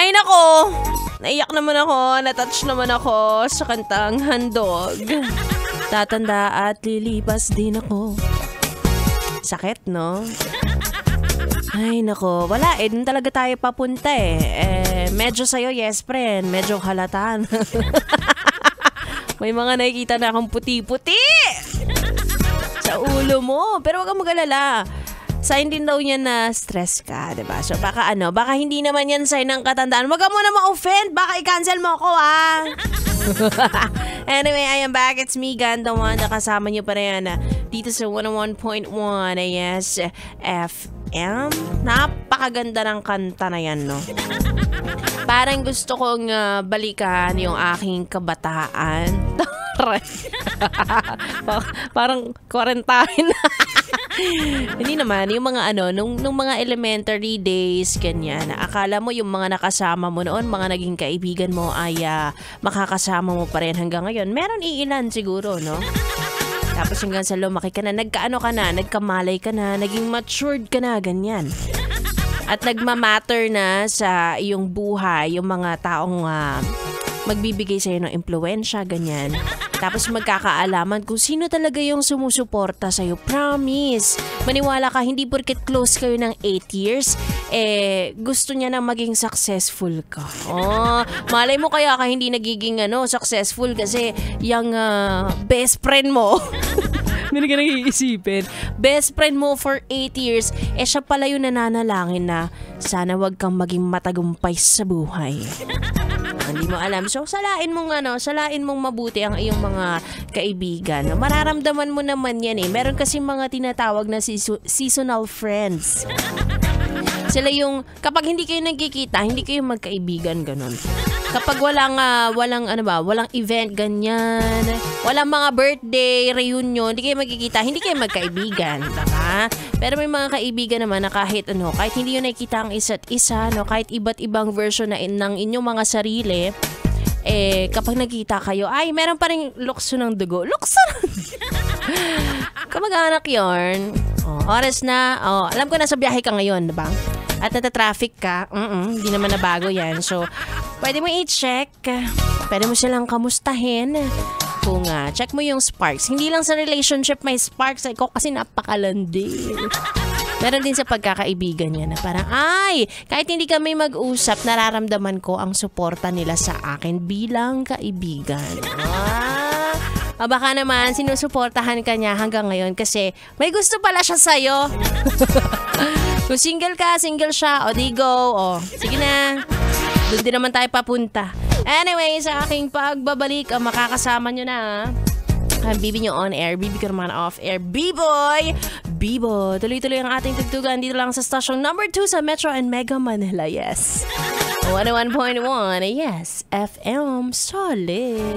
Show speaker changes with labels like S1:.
S1: Ay nako, naiyak naman ako, natouch naman ako sa kantang Handog. Tatanda at lilipas din ako. Sakit, no? Ay nako, wala eh, dun talaga tayo papunta eh. Medyo sa'yo, yes friend, medyo halata. May mga nakikita na akong puti-puti sa ulo mo. Pero wag kang mag-alala. Sign din daw niya na stress ka, diba? So baka hindi naman yan sign ng katandaan. Wag ka muna ma-offend, baka i-cancel mo ako Anyway, I am back. It's me, Ganda One. Nakasama niyo pa rin dito sa 101.1 yes, FM. Napakaganda ng kanta na yan, no? Parang gusto kong balikan yung aking kabataan. Parang quarantine. Hindi naman, yung mga nung mga elementary days, ganyan. Akala mo yung mga nakasama mo noon, mga naging kaibigan mo ay makakasama mo pa rin hanggang ngayon. Meron iilan siguro, no? Tapos hanggang sa lumaki ka na, nagkamalay ka na, naging matured ka na, ganyan. At nagmamatter na sa iyong buhay yung mga taong magbibigay sa'yo ng impluwensya, ganyan. Tapos magkakaalaman kung sino talaga yung sumusuporta sa'yo. Promise. Maniwala ka, hindi porket close kayo ng 8 years, gusto niya na maging successful ka. Oh, malay mo kaya ka hindi nagiging successful kasi yung best friend mo. Hindi ka nag-iisipin. Best friend mo for 8 years, siya pala yung nananalangin na sana wag kang maging matagumpay sa buhay. Hindi mo alam. So, salain mong mabuti ang iyong mga kaibigan. Mararamdaman mo naman yan eh. Meron kasi mga tinatawag na seasonal friends. Sila yung, kapag hindi kayo nagkikita, hindi kayo magkaibigan, ganun. Kapag walang event, ganyan, walang mga birthday, reunion, hindi kayo magkikita, hindi kayo magkaibigan, diba? Pero may mga kaibigan naman na kahit hindi yun nakikita ang isa't isa, kahit iba't ibang version ng inyong mga sarili, kapag nagkita kayo, ay, meron pa rin lukso ng dugo. Lukso! Kamag-anak yun. Oras na. Alam ko nasa biyahe ka ngayon, diba? At nata-traffic ka. Hindi naman nabago yan. So, pwede mo i-check. Pwede mo silang kamustahin. Kung check mo yung sparks. Hindi lang sa relationship may sparks. Ikaw kasi napakalandi. Meron din sa pagkakaibigan niya na parang, ay, kahit hindi kami mag-usap, nararamdaman ko ang suporta nila sa akin bilang kaibigan. Baka naman, sinusuportahan ka niya hanggang ngayon kasi may gusto pala siya sa'yo. Kung single ka, single siya, o di go, sige na. Doon din naman tayo papunta. Anyway, sa aking pagbabalik, makakasama nyo na. Ang Bibi nyo on air, Bibi ko naman off air. B-Boy! Bibo, tuloy-tuloy ang ating tugtugan dito lang sa station number 2 sa Metro and Mega Manila, yes. 101.1, yes, FM, solid.